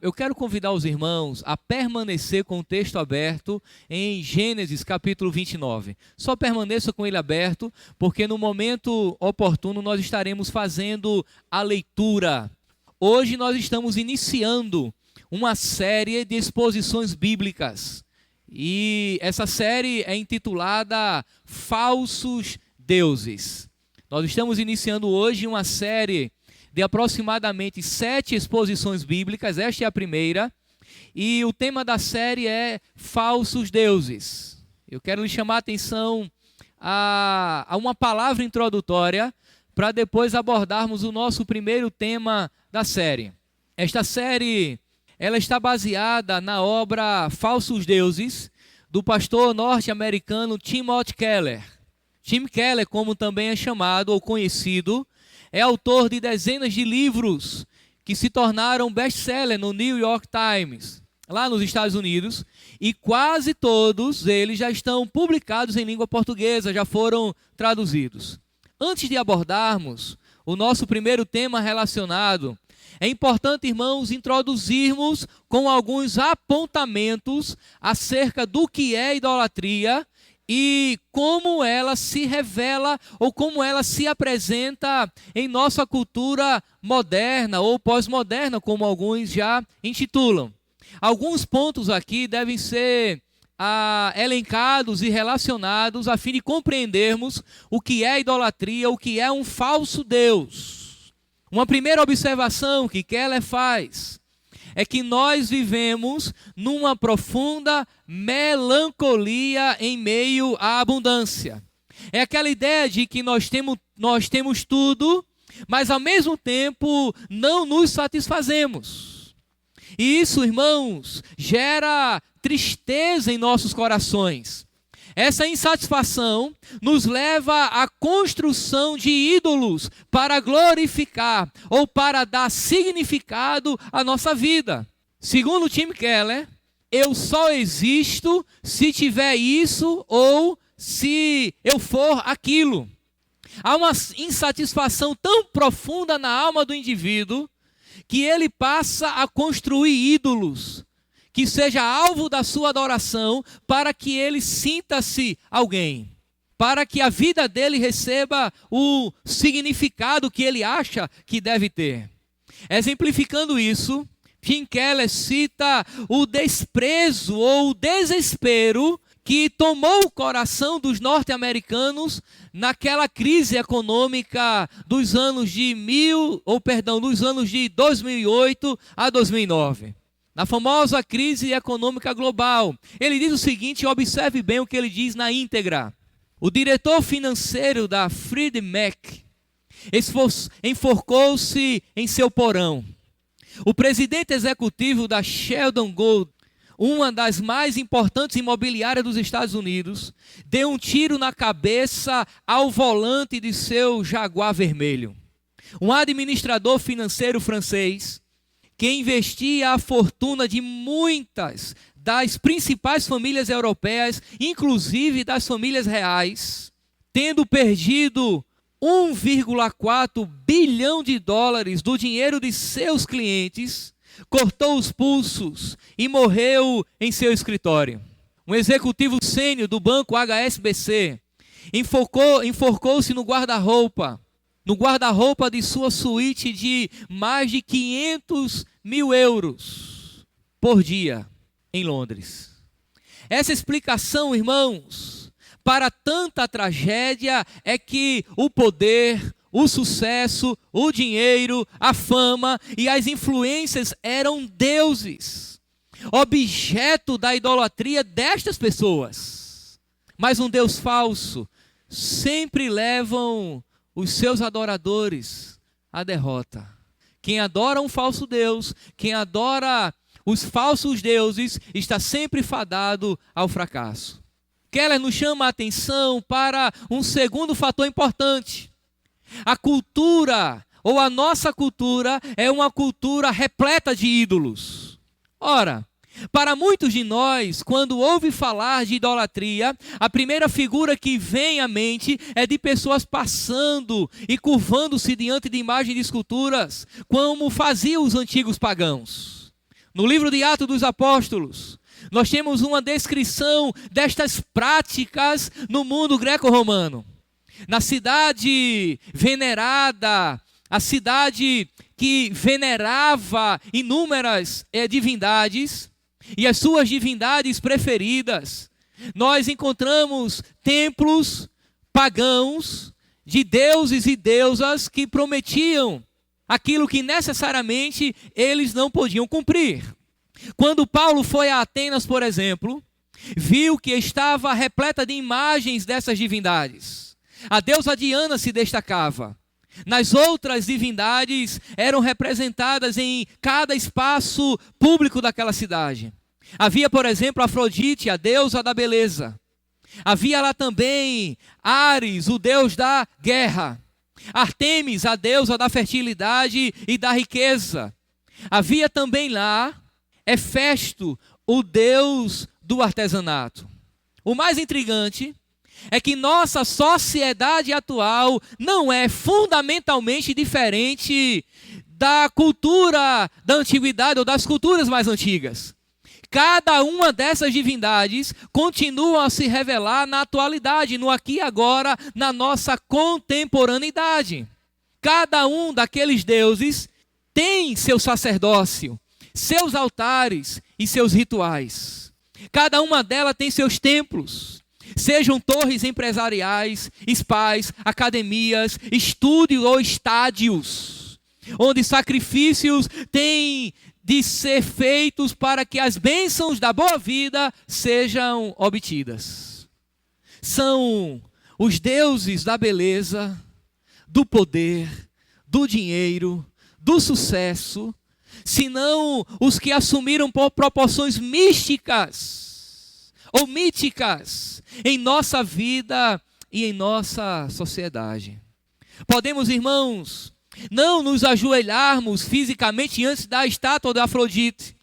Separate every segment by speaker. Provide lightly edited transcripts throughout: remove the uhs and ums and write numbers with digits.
Speaker 1: Eu quero convidar os irmãos a permanecer com o texto aberto em Gênesis capítulo 29. Só permaneça com ele aberto, porque no momento oportuno nós estaremos fazendo a leitura. Hoje nós estamos iniciando uma série de exposições bíblicas. E essa série é intitulada Falsos Deuses. Nós estamos iniciando hoje uma série de aproximadamente 7 exposições bíblicas, esta é a primeira, e o tema da série é Falsos Deuses. Eu quero lhe chamar a atenção a uma palavra introdutória, para depois abordarmos o nosso primeiro tema da série. Esta série, ela está baseada na obra Falsos Deuses, do pastor norte-americano Timothy Keller. Tim Keller, como também é chamado ou conhecido, é autor de dezenas de livros que se tornaram best-seller no New York Times, lá nos Estados Unidos, e quase todos eles já estão publicados em língua portuguesa, já foram traduzidos. Antes de abordarmos o nosso primeiro tema relacionado, é importante, irmãos, introduzirmos com alguns apontamentos acerca do que é idolatria e como ela se revela ou como ela se apresenta em nossa cultura moderna ou pós-moderna, como alguns já intitulam. Alguns pontos aqui devem ser elencados e relacionados a fim de compreendermos o que é idolatria, o que é um falso Deus. Uma primeira observação que Keller faz é que nós vivemos numa profunda melancolia em meio à abundância. É aquela ideia de que nós temos tudo, mas ao mesmo tempo não nos satisfazemos. E isso, irmãos, gera tristeza em nossos corações. Essa insatisfação nos leva à construção de ídolos para glorificar ou para dar significado à nossa vida. Segundo Tim Keller, eu só existo se tiver isso ou se eu for aquilo. Há uma insatisfação tão profunda na alma do indivíduo que ele passa a construir ídolos que seja alvo da sua adoração, para que ele sinta-se alguém, para que a vida dele receba o significado que ele acha que deve ter. Exemplificando isso, Tim Keller cita o desprezo ou o desespero que tomou o coração dos norte-americanos naquela crise econômica dos anos de 2008 a 2009. Na famosa crise econômica global. Ele diz o seguinte, observe bem o que ele diz na íntegra. O diretor financeiro da Freddie Mac enforcou-se em seu porão. O presidente executivo da Sheldon Gold, uma das mais importantes imobiliárias dos Estados Unidos, deu um tiro na cabeça ao volante de seu Jaguar vermelho. Um administrador financeiro francês, que investia a fortuna de muitas das principais famílias europeias, inclusive das famílias reais, tendo perdido 1,4 bilhão de dólares do dinheiro de seus clientes, cortou os pulsos e morreu em seu escritório. Um executivo sênior do banco HSBC enforcou-se no guarda-roupa de sua suíte de mais de 500 mil euros por dia em Londres. Essa explicação, irmãos, para tanta tragédia é que o poder, o sucesso, o dinheiro, a fama e as influências eram deuses, objeto da idolatria destas pessoas. Mas um Deus falso sempre levam os seus adoradores à derrota. Quem adora um falso Deus, quem adora os falsos deuses, está sempre fadado ao fracasso. Keller nos chama a atenção para um segundo fator importante. A cultura, ou a nossa cultura, é uma cultura repleta de ídolos. Ora, para muitos de nós, quando ouve falar de idolatria, a primeira figura que vem à mente é de pessoas passando e curvando-se diante de imagens de esculturas, como faziam os antigos pagãos. No livro de Atos dos Apóstolos, nós temos uma descrição destas práticas no mundo greco-romano. Na cidade venerada, a cidade que venerava inúmeras divindades, e as suas divindades preferidas, nós encontramos templos pagãos de deuses e deusas que prometiam aquilo que necessariamente eles não podiam cumprir. Quando Paulo foi a Atenas, por exemplo, viu que estava repleta de imagens dessas divindades. A deusa Diana se destacava. Nas outras divindades eram representadas em cada espaço público daquela cidade. Havia, por exemplo, Afrodite, a deusa da beleza. Havia lá também Ares, o deus da guerra. Artemis, a deusa da fertilidade e da riqueza. Havia também lá Hefesto, o deus do artesanato. O mais intrigante é que nossa sociedade atual não é fundamentalmente diferente da cultura da antiguidade ou das culturas mais antigas. Cada uma dessas divindades continua a se revelar na atualidade, no aqui e agora, na nossa contemporaneidade. Cada um daqueles deuses tem seu sacerdócio, seus altares e seus rituais. Cada uma delas tem seus templos, sejam torres empresariais, spas, academias, estúdios ou estádios, onde sacrifícios têm de ser feitos para que as bênçãos da boa vida sejam obtidas. São os deuses da beleza, do poder, do dinheiro, do sucesso, senão os que assumiram por proporções místicas ou míticas em nossa vida e em nossa sociedade. Podemos, irmãos, não nos ajoelharmos fisicamente diante da estátua de Afrodite,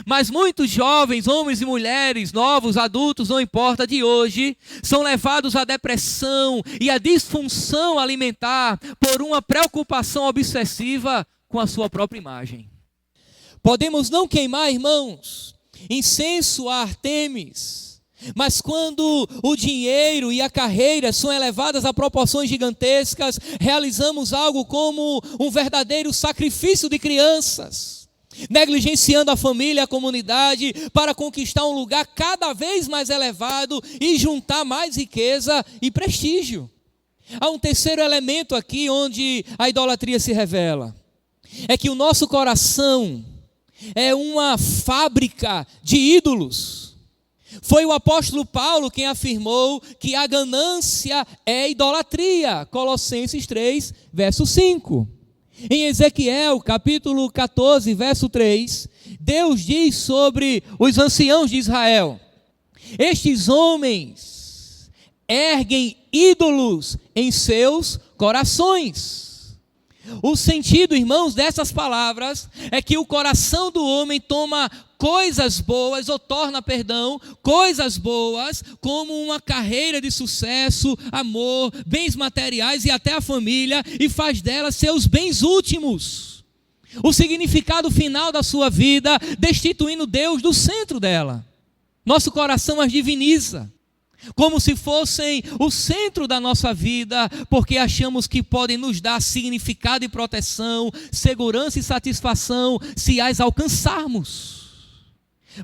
Speaker 1: mas muitos jovens, homens e mulheres, novos, adultos, não importa, de hoje, são levados à depressão e à disfunção alimentar por uma preocupação obsessiva com a sua própria imagem. Podemos não queimar, irmãos, incenso a Artemis, mas quando o dinheiro e a carreira são elevadas a proporções gigantescas, realizamos algo como um verdadeiro sacrifício de crianças, negligenciando a família e a comunidade para conquistar um lugar cada vez mais elevado e juntar mais riqueza e prestígio. Há um terceiro elemento aqui onde a idolatria se revela. É que o nosso coração é uma fábrica de ídolos. Foi o apóstolo Paulo quem afirmou que a ganância é idolatria. Colossenses 3, verso 5. Em Ezequiel, capítulo 14, verso 3, Deus diz sobre os anciãos de Israel: estes homens erguem ídolos em seus corações. O sentido, irmãos, dessas palavras é que o coração do homem toma coisas boas, ou torna, coisas boas, como uma carreira de sucesso, amor, bens materiais e até a família, e faz delas seus bens últimos. O significado final da sua vida, destituindo Deus do centro dela. Nosso coração as diviniza, como se fossem o centro da nossa vida, porque achamos que podem nos dar significado e proteção, segurança e satisfação, se as alcançarmos.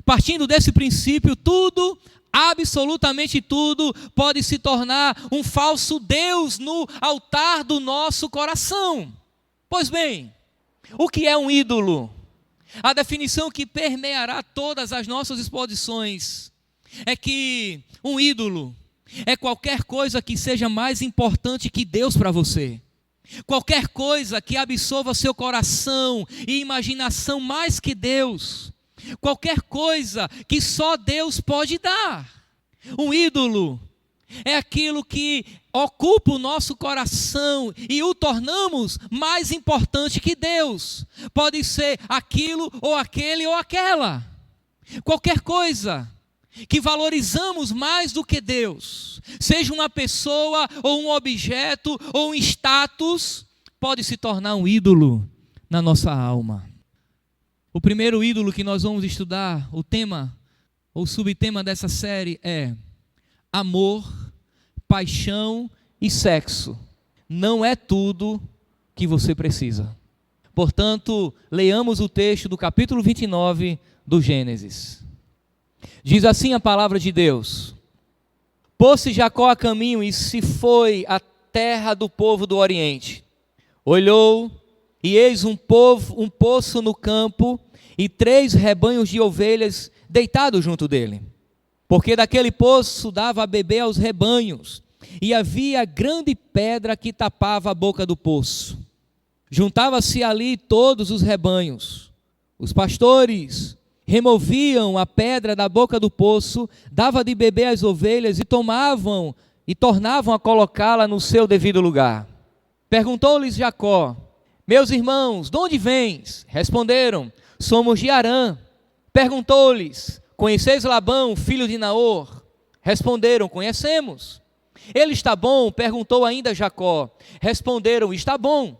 Speaker 1: Partindo desse princípio, tudo, absolutamente tudo, pode se tornar um falso Deus no altar do nosso coração. Pois bem, o que é um ídolo? A definição que permeará todas as nossas exposições é que um ídolo é qualquer coisa que seja mais importante que Deus para você. Qualquer coisa que absorva seu coração e imaginação mais que Deus. Qualquer coisa que só Deus pode dar. Um ídolo é aquilo que ocupa o nosso coração e o tornamos mais importante que Deus. Pode ser aquilo ou aquele ou aquela. Qualquer coisa que valorizamos mais do que Deus, seja uma pessoa ou um objeto ou um status, pode se tornar um ídolo na nossa alma. O primeiro ídolo que nós vamos estudar, o tema ou subtema dessa série é amor, paixão e sexo. Não é tudo que você precisa. Portanto, leamos o texto do capítulo 29 do Gênesis. Diz assim a palavra de Deus: Pôs-se Jacó a caminho e se foi à terra do povo do Oriente. Olhou, e eis um poço no campo, e 3 rebanhos de ovelhas deitados junto dele. Porque daquele poço dava a beber aos rebanhos, e havia grande pedra que tapava a boca do poço. Juntava-se ali todos os rebanhos. Os pastores removiam a pedra da boca do poço, dava de beber às ovelhas e tomavam e tornavam a colocá-la no seu devido lugar. Perguntou-lhes Jacó: Meus irmãos, de onde vens? Responderam: Somos de Harã. Perguntou-lhes: Conheceis Labão, filho de Naor? Responderam: Conhecemos. Ele está bom? Perguntou ainda Jacó. Responderam: Está bom.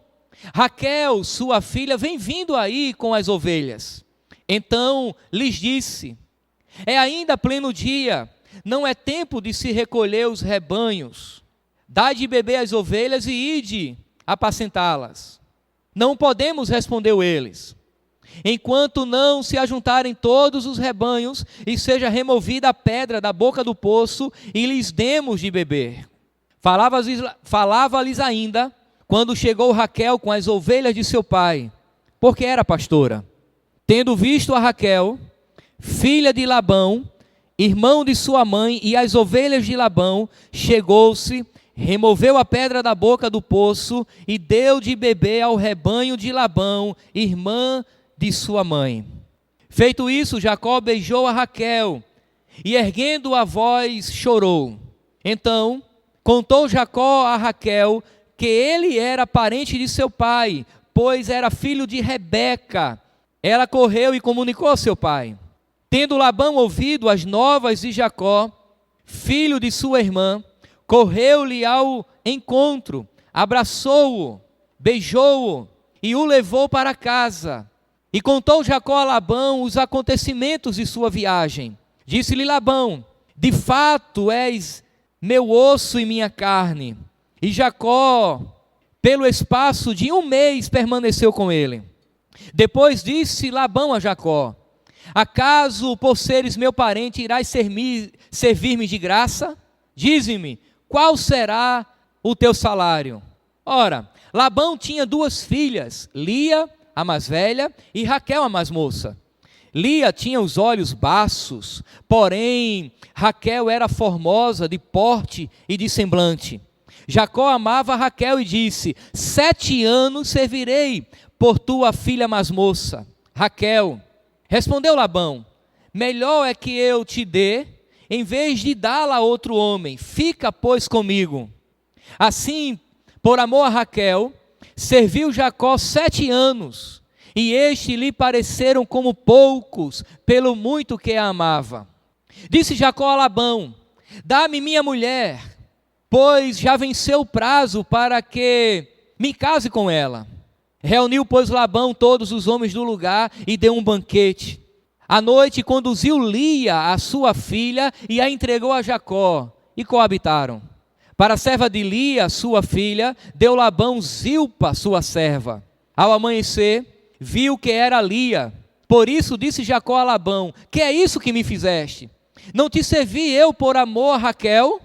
Speaker 1: Raquel, sua filha, vem vindo aí com as ovelhas. Então lhes disse: É ainda pleno dia, não é tempo de se recolher os rebanhos. Dai de beber às ovelhas e ide apacentá-las. Não podemos, respondeu eles, enquanto não se ajuntarem todos os rebanhos e seja removida a pedra da boca do poço e lhes demos de beber. Falava-lhes ainda quando chegou Raquel com as ovelhas de seu pai, porque era pastora. Tendo visto a Raquel, filha de Labão, irmão de sua mãe, e as ovelhas de Labão, chegou-se, removeu a pedra da boca do poço e deu de beber ao rebanho de Labão, irmã de sua mãe. Feito isso, Jacó beijou a Raquel e, erguendo a voz, chorou. Então contou Jacó a Raquel que ele era parente de seu pai, pois era filho de Rebeca. Ela correu e comunicou ao seu pai. Tendo Labão ouvido as novas de Jacó, filho de sua irmã, correu-lhe ao encontro, abraçou-o, beijou-o e o levou para casa. E contou Jacó a Labão os acontecimentos de sua viagem. Disse-lhe Labão: De fato és meu osso e minha carne. E Jacó, pelo espaço de 1 mês, permaneceu com ele. Depois disse Labão a Jacó: Acaso, por seres meu parente, irás servir-me de graça? Dize-me, qual será o teu salário? Ora, Labão tinha 2 filhas, Lia, a mais velha, e Raquel, a mais moça. Lia tinha os olhos baços, porém Raquel era formosa de porte e de semblante. Jacó amava Raquel e disse: 7 anos servirei por tua filha mais moça, Raquel. Respondeu Labão: Melhor é que eu te dê, em vez de dá-la a outro homem. Fica, pois, comigo. Assim, por amor a Raquel, serviu Jacó 7 anos, e estes lhe pareceram como poucos, pelo muito que a amava. Disse Jacó a Labão: Dá-me minha mulher, pois já venceu o prazo para que me case com ela. Reuniu, pois, Labão todos os homens do lugar e deu um banquete. À noite conduziu Lia, a sua filha, e a entregou a Jacó, e coabitaram. Para a serva de Lia, sua filha, deu Labão Zilpa, sua serva. Ao amanhecer, viu que era Lia. Por isso disse Jacó a Labão: Que é isso que me fizeste? Não te servi eu por amor a Raquel?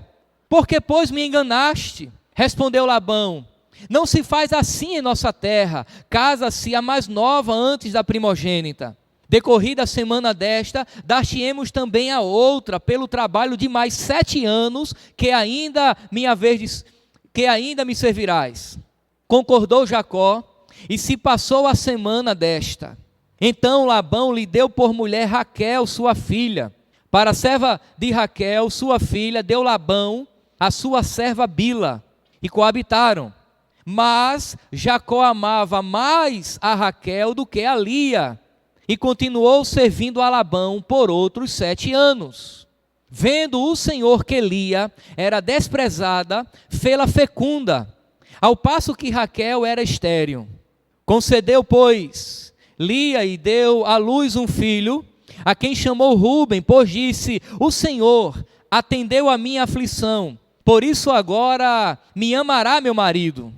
Speaker 1: Porque, pois, me enganaste? Respondeu Labão: Não se faz assim em nossa terra. Casa-se a mais nova antes da primogênita. Decorrida a semana desta, dar-te-emos também a outra, pelo trabalho de mais 7 anos, que ainda me servirás. Concordou Jacó, e se passou a semana desta. Então Labão lhe deu por mulher Raquel, sua filha. Para a serva de Raquel, sua filha, deu Labão a sua serva Bila, e coabitaram. Mas Jacó amava mais a Raquel do que a Lia, e continuou servindo a Labão por outros 7 anos. Vendo o Senhor que Lia era desprezada, fê-la fecunda, ao passo que Raquel era estéril. Concedeu, pois, Lia e deu à luz um filho, a quem chamou Ruben, pois disse: o Senhor atendeu a minha aflição, por isso agora me amará meu marido.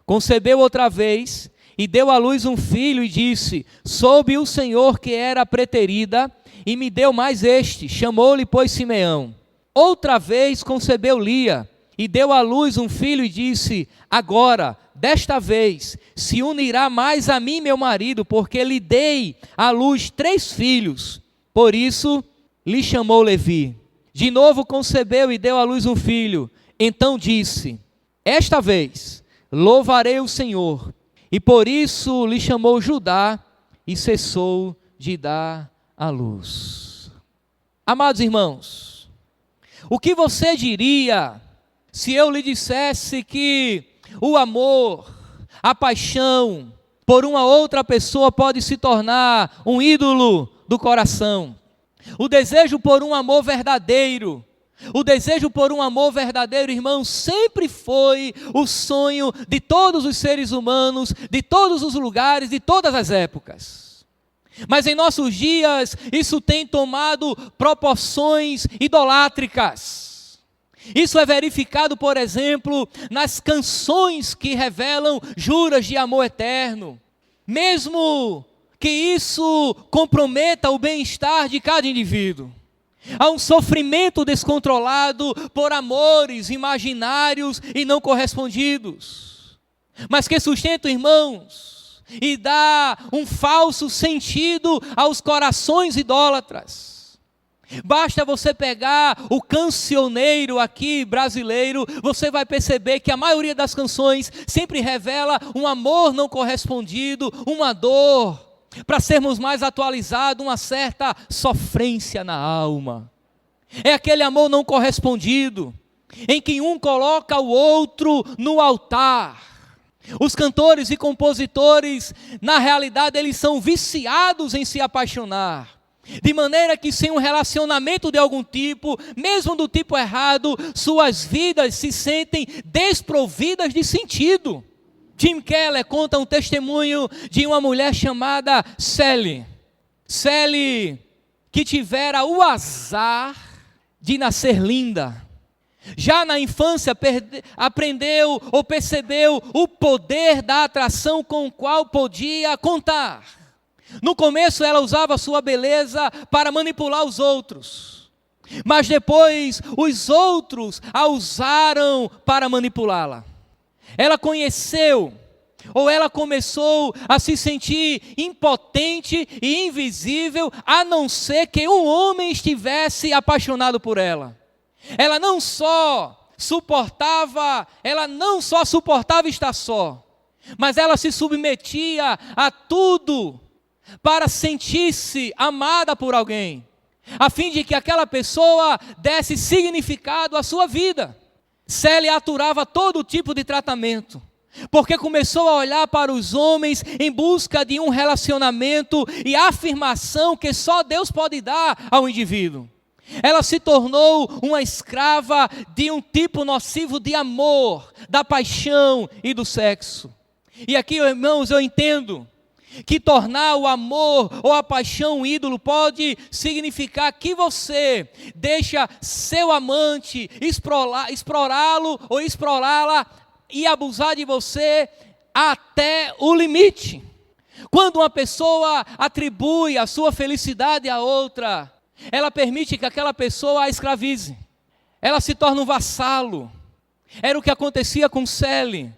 Speaker 1: Concebeu outra vez e deu à luz um filho e disse: soube o Senhor que era preterida e me deu mais este, chamou-lhe pois Simeão. Outra vez concebeu Lia e deu à luz um filho e disse: agora, desta vez, se unirá mais a mim meu marido, porque lhe dei à luz 3 filhos, por isso lhe chamou Levi. De novo concebeu e deu à luz um filho, então disse: esta vez louvarei o Senhor, e por isso lhe chamou Judá, e cessou de dar à luz. Amados irmãos, o que você diria se eu lhe dissesse que o amor, a paixão por uma outra pessoa pode se tornar um ídolo do coração? O desejo por um amor verdadeiro, irmão, sempre foi o sonho de todos os seres humanos, de todos os lugares, de todas as épocas. Mas em nossos dias, isso tem tomado proporções idolátricas. Isso é verificado, por exemplo, nas canções que revelam juras de amor eterno. Mesmo que isso comprometa o bem-estar de cada indivíduo. Há um sofrimento descontrolado por amores imaginários e não correspondidos, mas que sustenta, irmãos, e dá um falso sentido aos corações idólatras. Basta você pegar o cancioneiro aqui brasileiro, você vai perceber que a maioria das canções sempre revela um amor não correspondido, uma dor. Para sermos mais atualizados, uma certa sofrência na alma. É aquele amor não correspondido, em que um coloca o outro no altar. Os cantores e compositores, na realidade, eles são viciados em se apaixonar. De maneira que sem um relacionamento de algum tipo, mesmo do tipo errado, suas vidas se sentem desprovidas de sentido. Tim Keller conta um testemunho de uma mulher chamada Sally. Sally, que tivera o azar de nascer linda. Já na infância aprendeu ou percebeu o poder da atração com o qual podia contar. No começo ela usava a sua beleza para manipular os outros. Mas depois os outros a usaram para manipulá-la. Ela conheceu, ou ela começou a se sentir impotente e invisível, a não ser que um homem estivesse apaixonado por ela. Ela não só suportava estar só, mas ela se submetia a tudo para sentir-se amada por alguém, a fim de que aquela pessoa desse significado à sua vida. Sally aturava todo tipo de tratamento, porque começou a olhar para os homens em busca de um relacionamento e afirmação que só Deus pode dar ao indivíduo. Ela se tornou uma escrava de um tipo nocivo de amor, da paixão e do sexo. E aqui, irmãos, eu entendo que tornar o amor ou a paixão um ídolo pode significar que você deixa seu amante explorá-lo ou explorá-la e abusar de você até o limite. Quando uma pessoa atribui a sua felicidade a outra, ela permite que aquela pessoa a escravize. Ela se torna um vassalo. Era o que acontecia com Sally.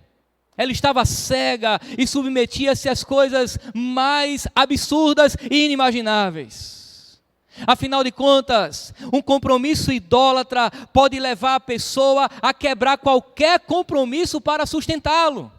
Speaker 1: Ela estava cega e submetia-se às coisas mais absurdas e inimagináveis. Afinal de contas, um compromisso idólatra pode levar a pessoa a quebrar qualquer compromisso para sustentá-lo.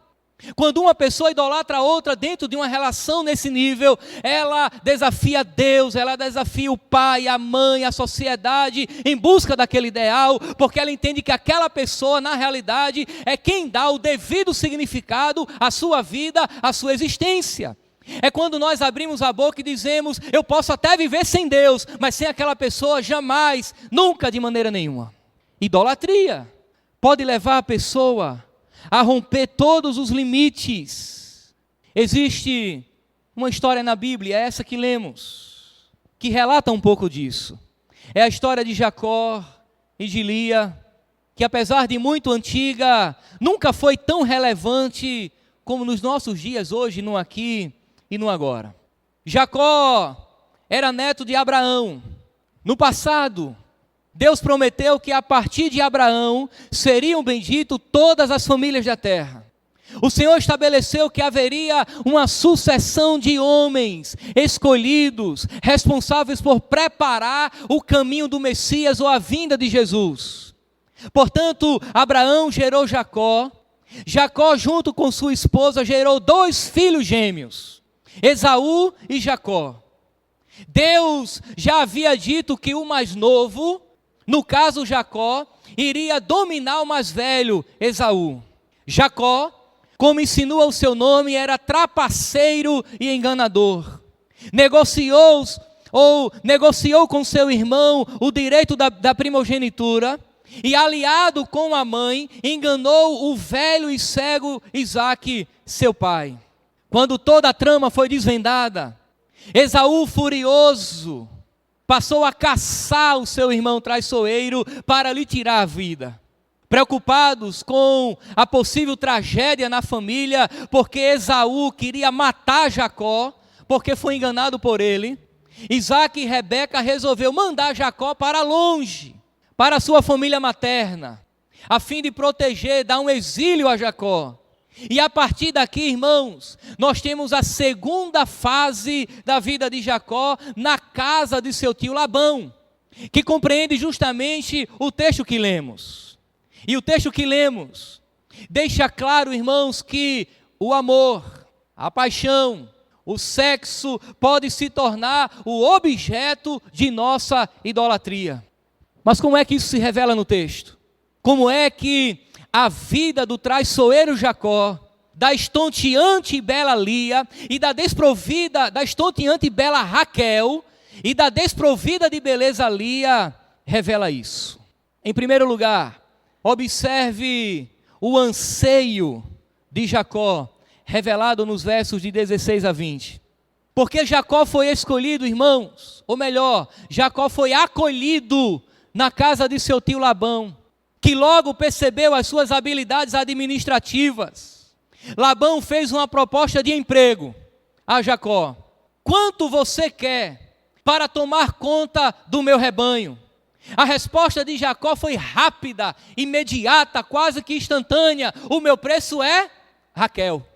Speaker 1: Quando uma pessoa idolatra a outra dentro de uma relação nesse nível, ela desafia Deus, ela desafia o pai, a mãe, a sociedade em busca daquele ideal, porque ela entende que aquela pessoa, na realidade, é quem dá o devido significado à sua vida, à sua existência. É quando nós abrimos a boca e dizemos: eu posso até viver sem Deus, mas sem aquela pessoa jamais, nunca, de maneira nenhuma. Idolatria pode levar a pessoa a romper todos os limites. Existe uma história na Bíblia, é essa que lemos, que relata um pouco disso. É a história de Jacó e de Lia, que apesar de muito antiga, nunca foi tão relevante como nos nossos dias hoje, no aqui e no agora. Jacó era neto de Abraão. No passado, Deus prometeu que a partir de Abraão seriam benditas todas as famílias da terra. O Senhor estabeleceu que haveria uma sucessão de homens escolhidos, responsáveis por preparar o caminho do Messias ou a vinda de Jesus. Portanto, Abraão gerou Jacó. Jacó, junto com sua esposa, gerou 2 filhos gêmeos, Esaú e Jacó. Deus já havia dito que o mais novo, no caso Jacó, iria dominar o mais velho, Esaú. Jacó, como insinua o seu nome, era trapaceiro e enganador. Negociou com seu irmão o direito da primogenitura e, aliado com a mãe, enganou o velho e cego Isaque, seu pai. Quando toda a trama foi desvendada, Esaú, furioso, passou a caçar o seu irmão traiçoeiro para lhe tirar a vida. Preocupados com a possível tragédia na família, porque Esaú queria matar Jacó, porque foi enganado por ele, Isaque e Rebeca resolveu mandar Jacó para longe, para sua família materna, a fim de proteger, dar um exílio a Jacó. E a partir daqui, irmãos, nós temos a segunda fase da vida de Jacó na casa de seu tio Labão, que compreende justamente o texto que lemos. E o texto que lemos deixa claro, irmãos, que o amor, a paixão, o sexo pode se tornar o objeto de nossa idolatria. Mas como é que isso se revela no texto? Como é que a vida do traiçoeiro Jacó, da estonteante e bela Lia, e da estonteante e bela Raquel, e da desprovida de beleza Lia, revela isso? Em primeiro lugar, observe o anseio de Jacó, revelado nos versos de 16 a 20. Porque Jacó foi escolhido, irmãos, ou melhor, Jacó foi acolhido na casa de seu tio Labão, que logo percebeu as suas habilidades administrativas. Labão fez uma proposta de emprego a Jacó. Quanto você quer para tomar conta do meu rebanho? A resposta de Jacó foi rápida, imediata, quase que instantânea. O meu preço é Raquel.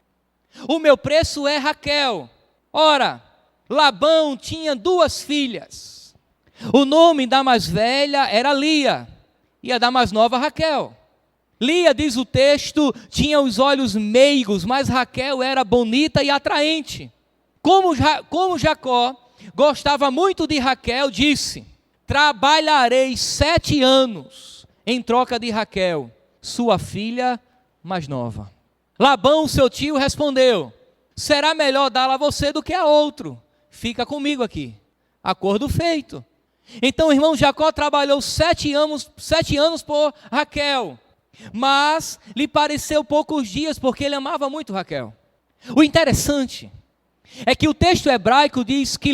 Speaker 1: O meu preço é Raquel. Ora, Labão tinha 2 filhas. O nome da mais velha era Lia e a da mais nova Raquel. Lia, diz o texto, tinha os olhos meigos, mas Raquel era bonita e atraente. Como Jacó gostava muito de Raquel, disse: trabalharei 7 anos em troca de Raquel, sua filha mais nova. Labão, seu tio, respondeu: será melhor dá-la a você do que a outro. Fica comigo aqui. Acordo feito. Então, irmão, Jacó trabalhou 7 anos por Raquel, mas lhe pareceu poucos dias, porque ele amava muito Raquel. O interessante é que o texto hebraico diz que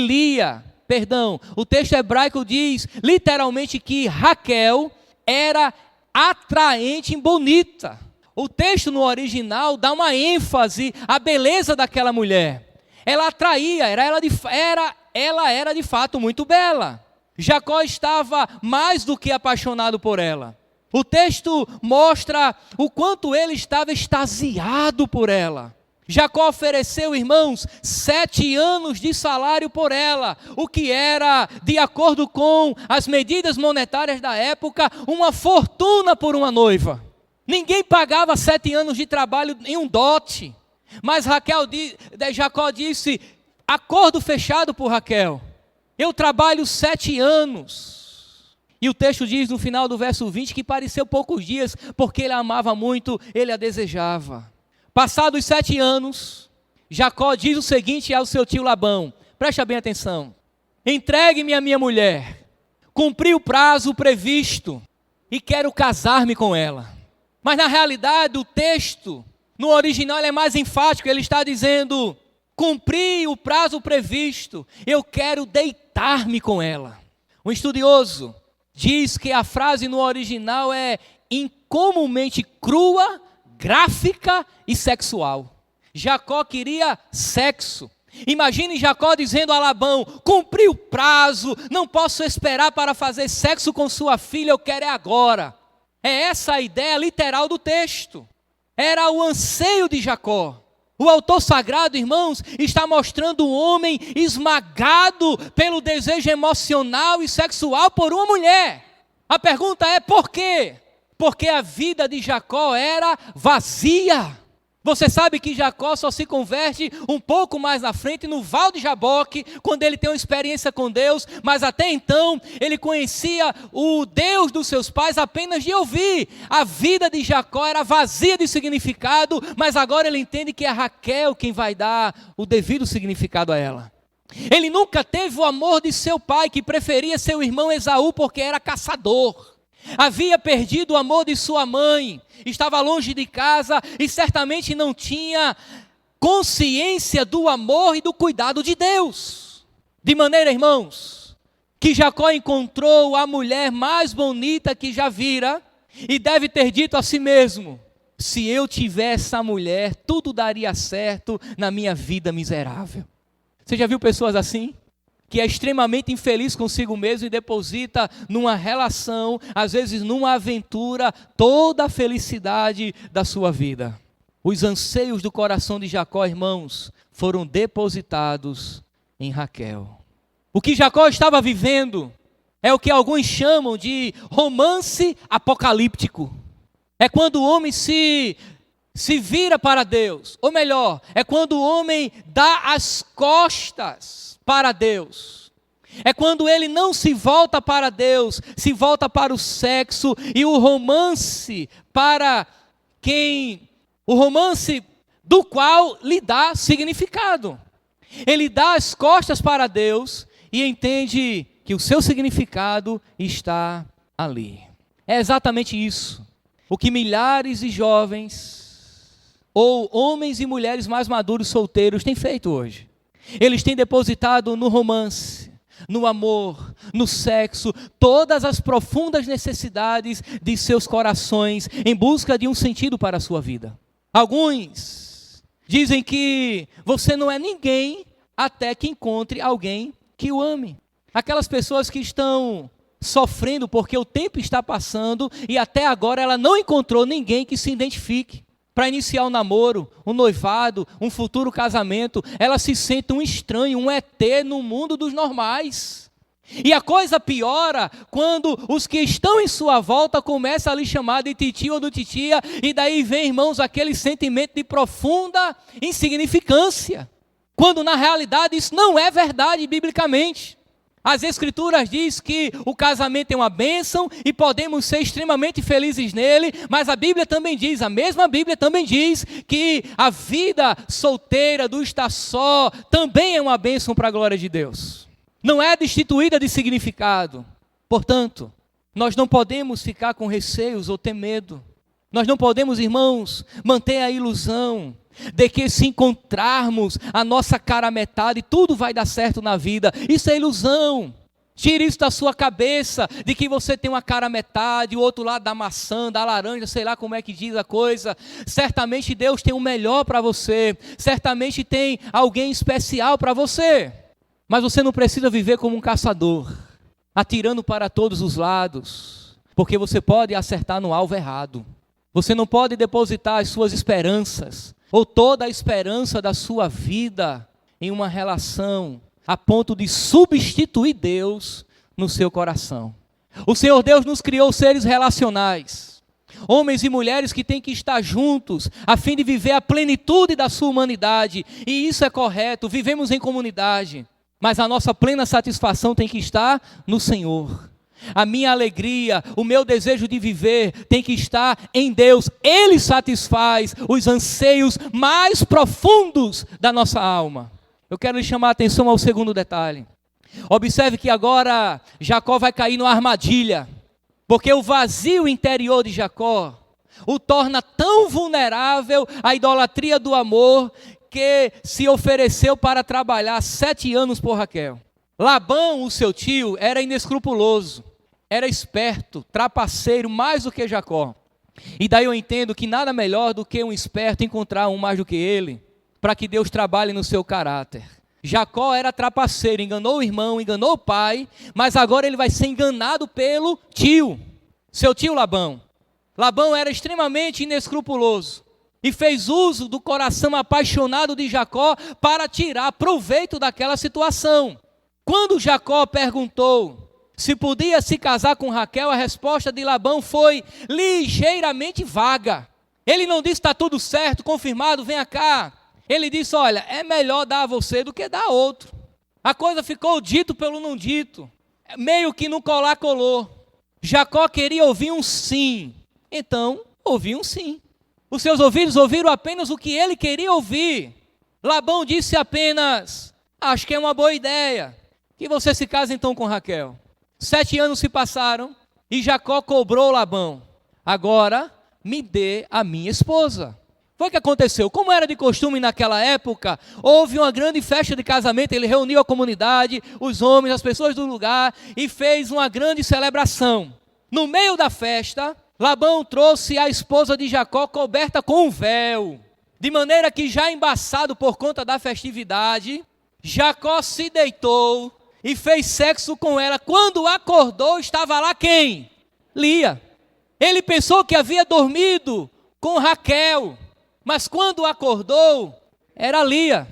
Speaker 1: o texto hebraico diz literalmente que Raquel era atraente e bonita. O texto no original dá uma ênfase à beleza daquela mulher. Ela atraía, ela era de fato muito bela. Jacó estava mais do que apaixonado por ela. O texto mostra o quanto ele estava extasiado por ela. Jacó ofereceu, irmãos, 7 anos de salário por ela, o que era, de acordo com as medidas monetárias da época, uma fortuna por uma noiva. Ninguém pagava 7 anos de trabalho em um dote. Mas Jacó disse: acordo fechado por Raquel. Eu trabalho 7 anos. E o texto diz no final do verso 20 que pareceu poucos dias, porque ele a amava muito, ele a desejava. Passados os 7 anos, Jacó diz o seguinte ao seu tio Labão: presta bem atenção. Entregue-me a minha mulher. Cumpri o prazo previsto e quero casar-me com ela. Mas na realidade o texto, no original, ele é mais enfático. Ele está dizendo: cumpri o prazo previsto, eu quero deitar-me com ela. Um estudioso diz que a frase no original é incomumente crua, gráfica e sexual. Jacó queria sexo. Imagine Jacó dizendo a Labão: cumpri o prazo, não posso esperar para fazer sexo com sua filha, eu quero é agora. É essa a ideia literal do texto. Era o anseio de Jacó. O autor sagrado, irmãos, está mostrando um homem esmagado pelo desejo emocional e sexual por uma mulher. A pergunta é por quê? Porque a vida de Jacó era vazia. Você sabe que Jacó só se converte um pouco mais na frente, no Val de Jaboque, quando ele tem uma experiência com Deus, mas até então ele conhecia o Deus dos seus pais apenas de ouvir. A vida de Jacó era vazia de significado, mas agora ele entende que é Raquel quem vai dar o devido significado a ela. Ele nunca teve o amor de seu pai, que preferia seu irmão Esaú porque era caçador. Havia perdido o amor de sua mãe, estava longe de casa e certamente não tinha consciência do amor e do cuidado de Deus. De maneira, irmãos, que Jacó encontrou a mulher mais bonita que já vira e deve ter dito a si mesmo: se eu tivesse essa mulher, tudo daria certo na minha vida miserável. Você já viu pessoas assim? Que é extremamente infeliz consigo mesmo e deposita numa relação, às vezes numa aventura, toda a felicidade da sua vida. Os anseios do coração de Jacó, irmãos, foram depositados em Raquel. O que Jacó estava vivendo é o que alguns chamam de romance apocalíptico. É quando o homem se vira para Deus, ou melhor, é quando o homem dá as costas para Deus. É quando ele não se volta para Deus, se volta para o sexo e o romance do qual lhe dá significado. Ele dá as costas para Deus e entende que o seu significado está ali. É exatamente isso o que milhares de jovens ou homens e mulheres mais maduros solteiros têm feito hoje. Eles têm depositado no romance, no amor, no sexo, todas as profundas necessidades de seus corações em busca de um sentido para a sua vida. Alguns dizem que você não é ninguém até que encontre alguém que o ame. Aquelas pessoas que estão sofrendo porque o tempo está passando e até agora ela não encontrou ninguém que se identifique. Para iniciar um namoro, um noivado, um futuro casamento, ela se sente um estranho, um ET no mundo dos normais. E a coisa piora quando os que estão em sua volta começam a lhe chamar de titio ou de titia, e daí vem, irmãos, aquele sentimento de profunda insignificância. Quando na realidade isso não é verdade biblicamente. As Escrituras dizem que o casamento é uma bênção e podemos ser extremamente felizes nele, mas a Bíblia também diz, a mesma Bíblia também diz que a vida solteira do estar só também é uma bênção para a glória de Deus. Não é destituída de significado. Portanto, nós não podemos ficar com receios ou ter medo. Nós não podemos, irmãos, manter a ilusão de que se encontrarmos a nossa cara metade, tudo vai dar certo na vida. Isso é ilusão. Tire isso da sua cabeça, de que você tem uma cara metade, o outro lado da maçã, da laranja, sei lá como é que diz a coisa. Certamente Deus tem o melhor para você, certamente tem alguém especial para você. Mas você não precisa viver como um caçador, atirando para todos os lados, porque você pode acertar no alvo errado. Você não pode depositar as suas esperanças, ou toda a esperança da sua vida em uma relação a ponto de substituir Deus no seu coração. O Senhor Deus nos criou seres relacionais, homens e mulheres que têm que estar juntos a fim de viver a plenitude da sua humanidade, e isso é correto, vivemos em comunidade, mas a nossa plena satisfação tem que estar no Senhor. A minha alegria, o meu desejo de viver tem que estar em Deus. Ele satisfaz os anseios mais profundos da nossa alma. Eu quero lhe chamar a atenção ao segundo detalhe. Observe que agora Jacó vai cair numa armadilha, porque o vazio interior de Jacó o torna tão vulnerável à idolatria do amor porque se ofereceu para trabalhar 7 anos por Raquel. Labão, o seu tio, era inescrupuloso, era esperto, trapaceiro, mais do que Jacó. E daí eu entendo que nada melhor do que um esperto encontrar um mais do que ele, para que Deus trabalhe no seu caráter. Jacó era trapaceiro, enganou o irmão, enganou o pai, mas agora ele vai ser enganado pelo tio, seu tio Labão. Labão era extremamente inescrupuloso e fez uso do coração apaixonado de Jacó para tirar proveito daquela situação. Quando Jacó perguntou se podia se casar com Raquel, a resposta de Labão foi ligeiramente vaga. Ele não disse: está tudo certo, confirmado, venha cá. Ele disse: olha, é melhor dar a você do que dar a outro. A coisa ficou dito pelo não dito, meio que no colar colou. Jacó queria ouvir um sim, então ouviu um sim. Os seus ouvidos ouviram apenas o que ele queria ouvir. Labão disse apenas: acho que é uma boa ideia que você se case então com Raquel. 7 anos se passaram e Jacó cobrou Labão: agora me dê a minha esposa. Foi o que aconteceu. Como era de costume naquela época, houve uma grande festa de casamento. Ele reuniu a comunidade, os homens, as pessoas do lugar e fez uma grande celebração. No meio da festa, Labão trouxe a esposa de Jacó coberta com um véu, de maneira que, já embaçado por conta da festividade, Jacó se deitou e fez sexo com ela. Quando acordou, estava lá quem? Lia. Ele pensou que havia dormido com Raquel, mas quando acordou, era Lia.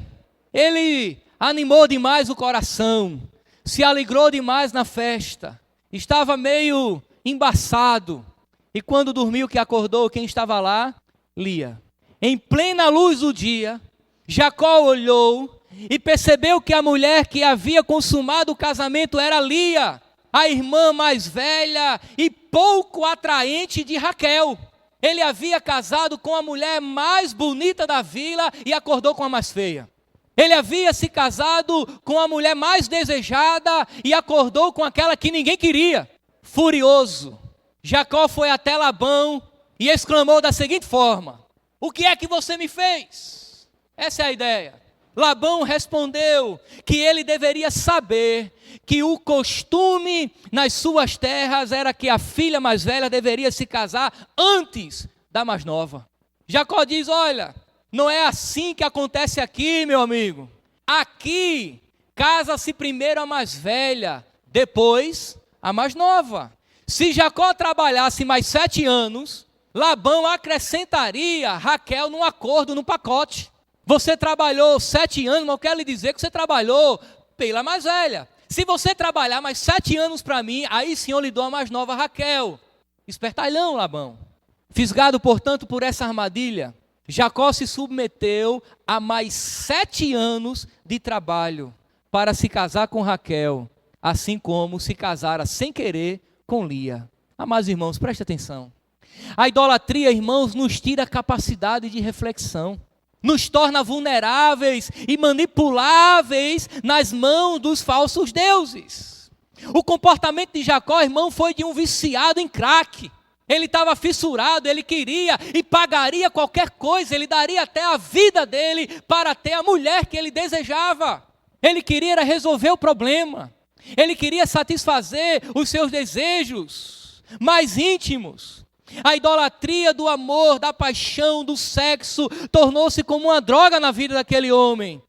Speaker 1: Ele animou demais o coração, se alegrou demais na festa, estava meio embaçado. E quando dormiu, que acordou, quem estava lá? Lia. Em plena luz do dia, Jacó olhou e percebeu que a mulher que havia consumado o casamento era Lia, a irmã mais velha e pouco atraente de Raquel. Ele havia casado com a mulher mais bonita da vila e acordou com a mais feia. Ele havia se casado com a mulher mais desejada e acordou com aquela que ninguém queria. Furioso, Jacó foi até Labão e exclamou da seguinte forma: o que é que você me fez? Essa é a ideia. Labão respondeu que ele deveria saber que o costume nas suas terras era que a filha mais velha deveria se casar antes da mais nova. Jacó diz: olha, não é assim que acontece aqui, meu amigo. Aqui, casa-se primeiro a mais velha, depois a mais nova. Se Jacó trabalhasse mais 7 anos, Labão acrescentaria Raquel num acordo, num pacote. Você trabalhou 7 anos, mas eu quero lhe dizer que você trabalhou pela mais velha. Se você trabalhar mais 7 anos para mim, aí sim eu lhe dou a mais nova, Raquel. Espertalhão, Labão. Fisgado, portanto, por essa armadilha, Jacó se submeteu a mais 7 anos de trabalho para se casar com Raquel, assim como se casara sem querer com Lia. Amados irmãos, preste atenção. A idolatria, irmãos, nos tira a capacidade de reflexão, nos torna vulneráveis e manipuláveis nas mãos dos falsos deuses. O comportamento de Jacó, irmão, foi de um viciado em crack. Ele estava fissurado, ele queria e pagaria qualquer coisa, ele daria até a vida dele para ter a mulher que ele desejava. Ele queria resolver o problema, ele queria satisfazer os seus desejos mais íntimos. A idolatria do amor, da paixão, do sexo, tornou-se como uma droga na vida daquele homem,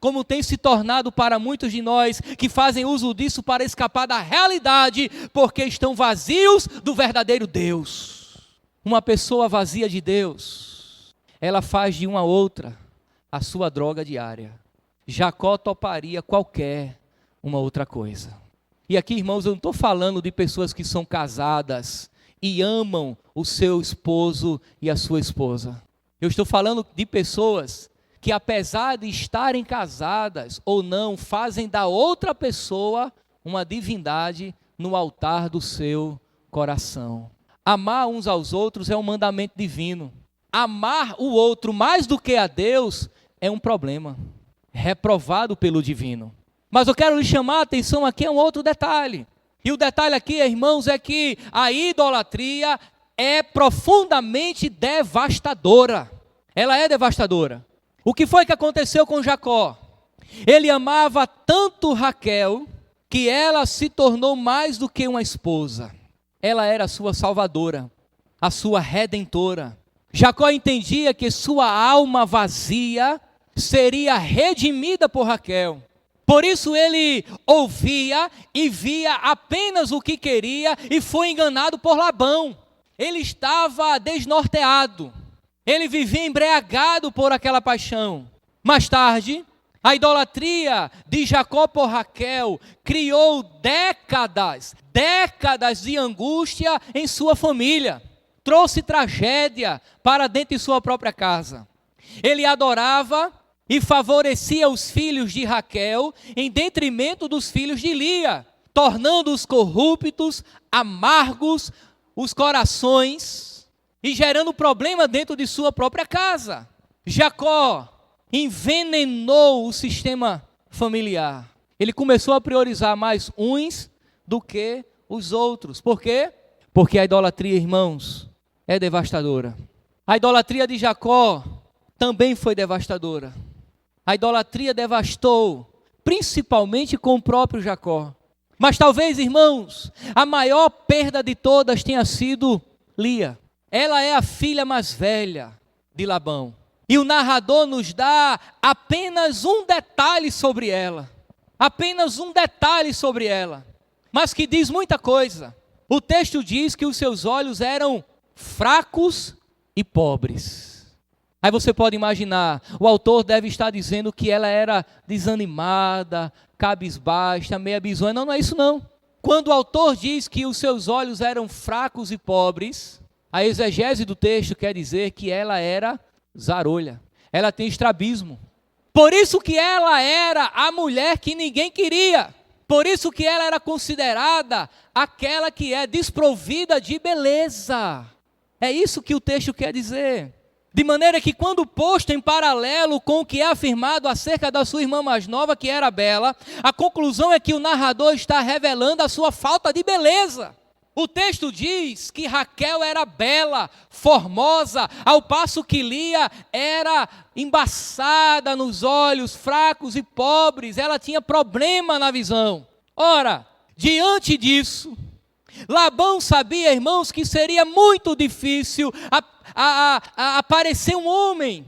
Speaker 1: como tem se tornado para muitos de nós que fazem uso disso para escapar da realidade, porque estão vazios do verdadeiro Deus. Uma pessoa vazia de Deus, ela faz de uma outra a sua droga diária. Jacó toparia qualquer uma outra coisa. E aqui, irmãos, eu não estou falando de pessoas que são casadas e amam o seu esposo e a sua esposa. Eu estou falando de pessoas que, apesar de estarem casadas ou não, fazem da outra pessoa uma divindade no altar do seu coração. Amar uns aos outros é um mandamento divino. Amar o outro mais do que a Deus é um problema, reprovado pelo divino. Mas eu quero lhe chamar a atenção aqui a um outro detalhe. E o detalhe aqui, irmãos, é que a idolatria é profundamente devastadora. Ela é devastadora. O que foi que aconteceu com Jacó? Ele amava tanto Raquel que ela se tornou mais do que uma esposa. Ela era a sua salvadora, a sua redentora. Jacó entendia que sua alma vazia seria redimida por Raquel. Por isso ele ouvia e via apenas o que queria e foi enganado por Labão. Ele estava desnorteado. Ele vivia embriagado por aquela paixão. Mais tarde, a idolatria de Jacó por Raquel criou décadas de angústia em sua família. Trouxe tragédia para dentro de sua própria casa. Ele adorava e favorecia os filhos de Raquel em detrimento dos filhos de Lia, tornando-os corruptos, amargos, os corações e gerando problema dentro de sua própria casa. Jacó envenenou o sistema familiar. Ele começou a priorizar mais uns do que os outros. Por quê? Porque a idolatria, irmãos, é devastadora. A idolatria de Jacó também foi devastadora. A idolatria devastou, principalmente com o próprio Jacó. Mas talvez, irmãos, a maior perda de todas tenha sido Lia. Ela é a filha mais velha de Labão. E o narrador nos dá apenas um detalhe sobre ela. Apenas um detalhe sobre ela. Mas que diz muita coisa. O texto diz que os seus olhos eram fracos e pobres. Aí você pode imaginar, o autor deve estar dizendo que ela era desanimada, cabisbaixa, meia bizonha. Não, não é isso não. Quando o autor diz que os seus olhos eram fracos e pobres, a exegese do texto quer dizer que ela era zarolha. Ela tem estrabismo. Por isso que ela era a mulher que ninguém queria. Por isso que ela era considerada aquela que é desprovida de beleza. É isso que o texto quer dizer. De maneira que quando posto em paralelo com o que é afirmado acerca da sua irmã mais nova, que era bela, a conclusão é que o narrador está revelando a sua falta de beleza. O texto diz que Raquel era bela, formosa, ao passo que Lia era embaçada nos olhos, fracos e pobres. Ela tinha problema na visão. Ora, diante disso, Labão sabia, irmãos, que seria muito difícil aparecer um homem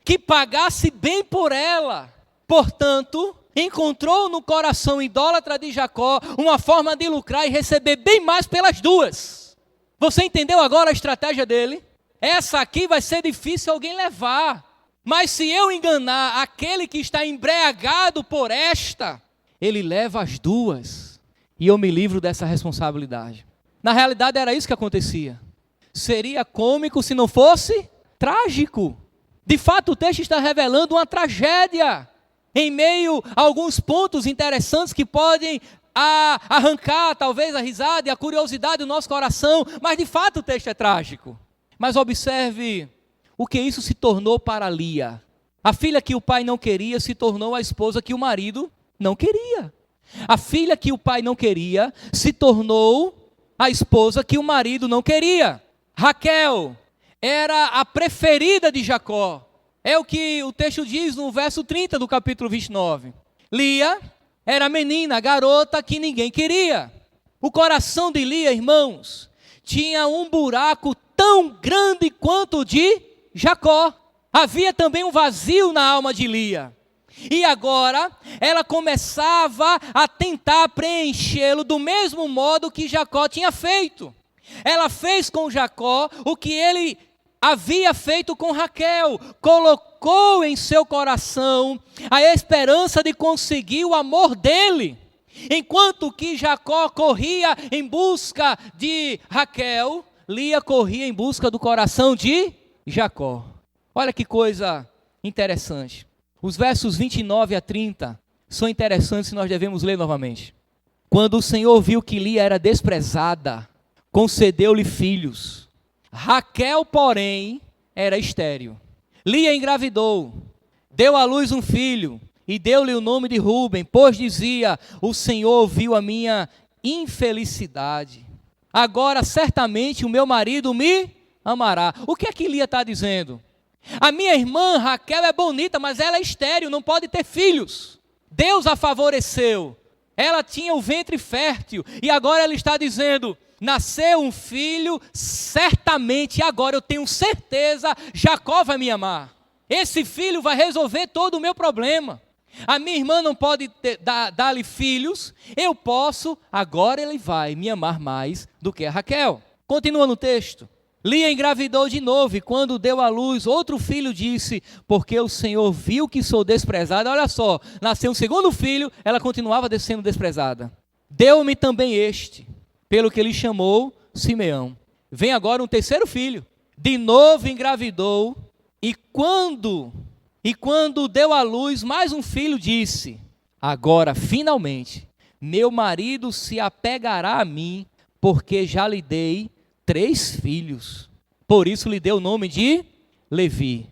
Speaker 1: que pagasse bem por ela. Portanto, encontrou no coração idólatra de Jacó uma forma de lucrar e receber bem mais pelas duas. Você entendeu agora a estratégia dele? Essa aqui vai ser difícil alguém levar. Mas se eu enganar aquele que está embriagado por esta, ele leva as duas. E eu me livro dessa responsabilidade. Na realidade era isso que acontecia. Seria cômico se não fosse trágico. De fato, o texto está revelando uma tragédia, em meio a alguns pontos interessantes que podem arrancar talvez a risada e a curiosidade do nosso coração, mas de fato o texto é trágico. Mas observe o que isso se tornou para Lia. A filha que o pai não queria se tornou a esposa que o marido não queria. A filha que o pai não queria se tornou a esposa que o marido não queria. Raquel era a preferida de Jacó. É o que o texto diz no verso 30 do capítulo 29. Lia era a menina, a garota que ninguém queria. O coração de Lia, irmãos, tinha um buraco tão grande quanto o de Jacó. Havia também um vazio na alma de Lia. E agora ela começava a tentar preenchê-lo do mesmo modo que Jacó tinha feito. Ela fez com Jacó o que ele havia feito com Raquel. Colocou em seu coração a esperança de conseguir o amor dele. Enquanto que Jacó corria em busca de Raquel, Lia corria em busca do coração de Jacó. Olha que coisa interessante. Os versos 29 a 30 são interessantes e nós devemos ler novamente. Quando o Senhor viu que Lia era desprezada, concedeu-lhe filhos. Raquel, porém, era estéril. Lia engravidou, deu à luz um filho e deu-lhe o nome de Ruben, pois dizia: o Senhor viu a minha infelicidade. Agora certamente o meu marido me amará. O que é que Lia está dizendo? A minha irmã Raquel é bonita, mas ela é estéril, não pode ter filhos. Deus a favoreceu. Ela tinha o ventre fértil e agora ela está dizendo: nasceu um filho, certamente, agora eu tenho certeza, Jacó vai me amar. Esse filho vai resolver todo o meu problema. A minha irmã não pode dar-lhe filhos, eu posso, agora ele vai me amar mais do que a Raquel. Continua no texto. Lia engravidou de novo e quando deu à luz, outro filho disse: porque o Senhor viu que sou desprezada. Olha só, nasceu um segundo filho, ela continuava sendo desprezada. Deu-me também este, pelo que ele chamou Simeão. Vem agora um terceiro filho. De novo engravidou e quando deu à luz mais um filho, disse: agora finalmente meu marido se apegará a mim, porque já lhe dei 3 filhos. Por isso lhe deu o nome de Levi.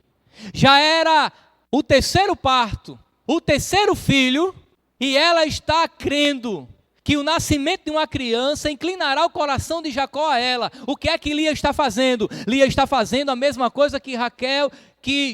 Speaker 1: Já era o terceiro parto, o terceiro filho, e ela está crendo que o nascimento de uma criança inclinará o coração de Jacó a ela. O que é que Lia está fazendo? Lia está fazendo a mesma coisa que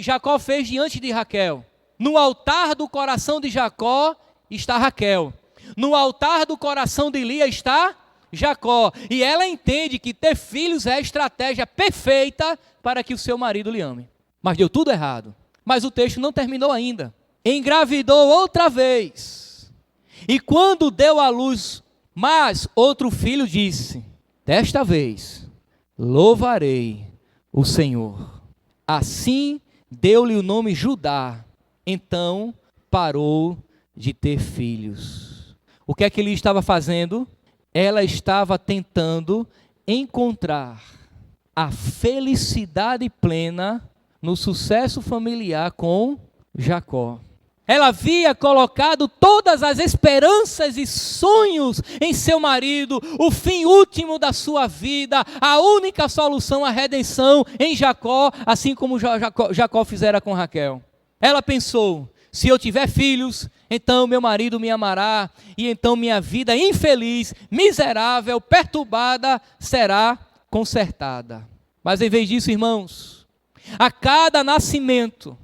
Speaker 1: Jacó fez diante de Raquel. No altar do coração de Jacó está Raquel. No altar do coração de Lia está Jacó, e ela entende que ter filhos é a estratégia perfeita para que o seu marido lhe ame. Mas deu tudo errado. Mas o texto não terminou ainda. Engravidou outra vez. E quando deu à luz mais outro filho, disse: desta vez louvarei o Senhor. Assim deu-lhe o nome Judá. Então parou de ter filhos. O que é que ele estava fazendo? Ela estava tentando encontrar a felicidade plena no sucesso familiar com Jacó. Ela havia colocado todas as esperanças e sonhos em seu marido, o fim último da sua vida, a única solução, a redenção em Jacó, assim como Jacó fizera com Raquel. Ela pensou: se eu tiver filhos, então meu marido me amará, e então minha vida infeliz, miserável, perturbada, será consertada. Mas em vez disso, irmãos, a cada nascimento,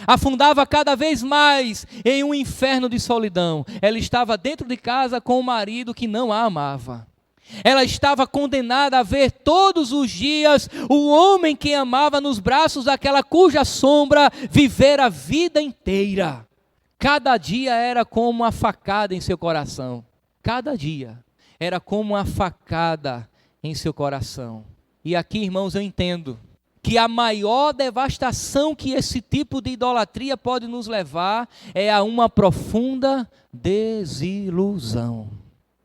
Speaker 1: afundava cada vez mais em um inferno de solidão. Ela estava dentro de casa com um marido que não a amava. Ela estava condenada a ver todos os dias o homem que amava nos braços daquela cuja sombra viver a vida inteira. Cada dia era como uma facada em seu coração. Cada dia era como uma facada em seu coração. E aqui, irmãos, eu entendo que a maior devastação que esse tipo de idolatria pode nos levar é a uma profunda desilusão.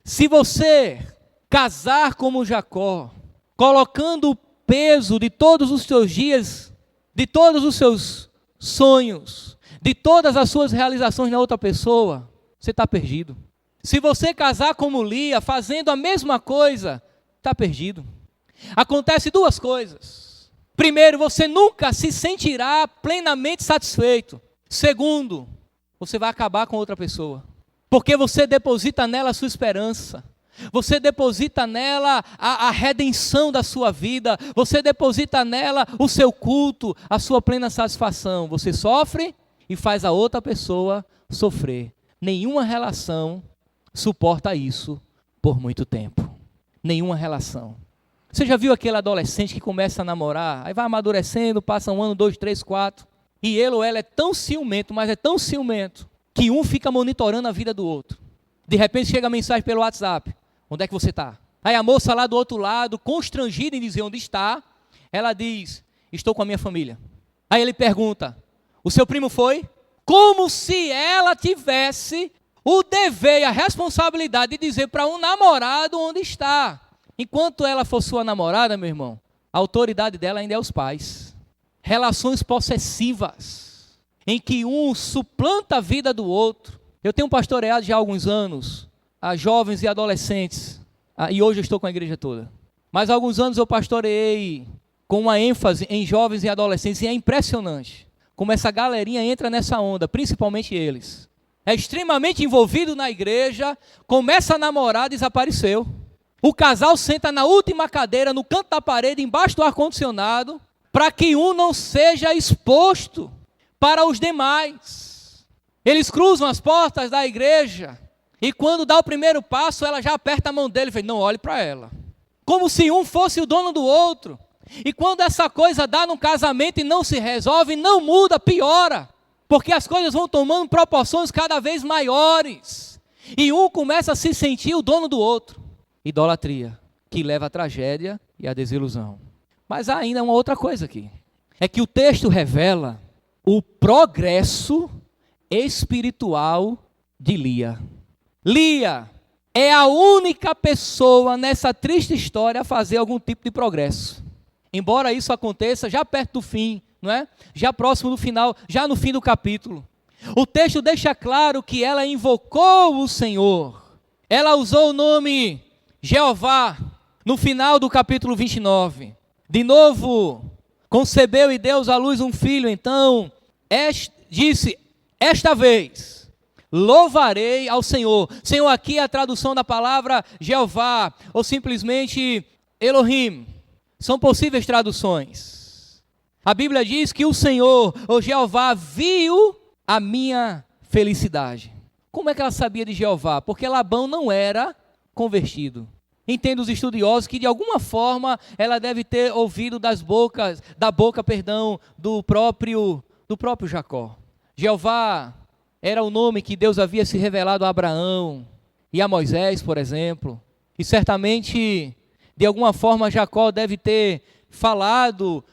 Speaker 1: Se você casar como Jacó, colocando o peso de todos os seus dias, de todos os seus sonhos, de todas as suas realizações na outra pessoa, você está perdido. Se você casar como Lia, fazendo a mesma coisa, está perdido. Acontece duas coisas. Primeiro, você nunca se sentirá plenamente satisfeito. Segundo, você vai acabar com outra pessoa, porque você deposita nela a sua esperança. Você deposita nela a redenção da sua vida. Você deposita nela o seu culto, a sua plena satisfação. Você sofre e faz a outra pessoa sofrer. Nenhuma relação suporta isso por muito tempo. Nenhuma relação. Você já viu aquele adolescente que começa a namorar, aí vai amadurecendo, passa 1 ano, 2, 3, 4, e ele ou ela é tão ciumento, mas é tão ciumento, que um fica monitorando a vida do outro. De repente chega a mensagem pelo WhatsApp: onde é que você está? Aí a moça lá do outro lado, constrangida em dizer onde está, ela diz: estou com a minha família. Aí ele pergunta: o seu primo foi? Como se ela tivesse o dever e a responsabilidade de dizer para um namorado onde está. Enquanto ela for sua namorada, meu irmão, a autoridade dela ainda é os pais. Relações possessivas, em que um suplanta a vida do outro. Eu tenho pastoreado já há alguns anos a jovens e adolescentes, e hoje eu estou com a igreja toda. Mas há alguns anos eu pastoreei com uma ênfase em jovens e adolescentes, e é impressionante como essa galerinha entra nessa onda, principalmente eles. É extremamente envolvido na igreja, começa a namorar, desapareceu. O casal senta na última cadeira, no canto da parede, embaixo do ar-condicionado, para que um não seja exposto para os demais. Eles cruzam as portas da igreja e quando dá o primeiro passo, ela já aperta a mão dele e fala, não olhe para ela. Como se um fosse o dono do outro. E quando essa coisa dá num casamento e não se resolve, não muda, piora. Porque as coisas vão tomando proporções cada vez maiores. E um começa a se sentir o dono do outro. Idolatria, que leva à tragédia e à desilusão. Mas há ainda uma outra coisa aqui. É que o texto revela o progresso espiritual de Lia. Lia é a única pessoa nessa triste história a fazer algum tipo de progresso. Embora isso aconteça já perto do fim, não é? Já próximo do final, já no fim do capítulo. O texto deixa claro que ela invocou o Senhor. Ela usou o nome Jeová no final do capítulo 29. De novo, concebeu e deu à luz um filho. Então, disse, esta vez, louvarei ao Senhor. Senhor, aqui é a tradução da palavra Jeová, ou simplesmente Elohim. São possíveis traduções. A Bíblia diz que o Senhor, ou Jeová, viu a minha felicidade. Como é que ela sabia de Jeová? Porque Labão não era convertido. Entendo os estudiosos que de alguma forma ela deve ter ouvido da boca do próprio Jacó. Jeová era o nome que Deus havia se revelado a Abraão e a Moisés, por exemplo. E certamente, de alguma forma, Jacó deve ter falado,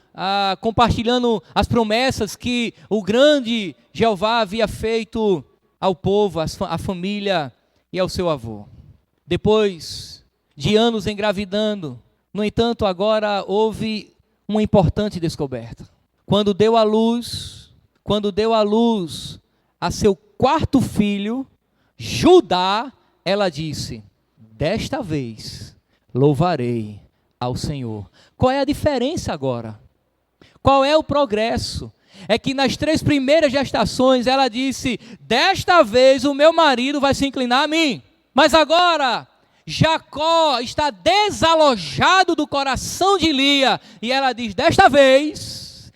Speaker 1: compartilhando as promessas que o grande Jeová havia feito ao povo, à família e ao seu avô. Depois de anos engravidando, no entanto, agora houve uma importante descoberta. Quando deu à luz a seu quarto filho, Judá, ela disse, desta vez louvarei ao Senhor. Qual é a diferença agora? Qual é o progresso? É que nas 3 primeiras gestações ela disse, desta vez o meu marido vai se inclinar a mim. Mas agora, Jacó está desalojado do coração de Lia. E ela diz, desta vez,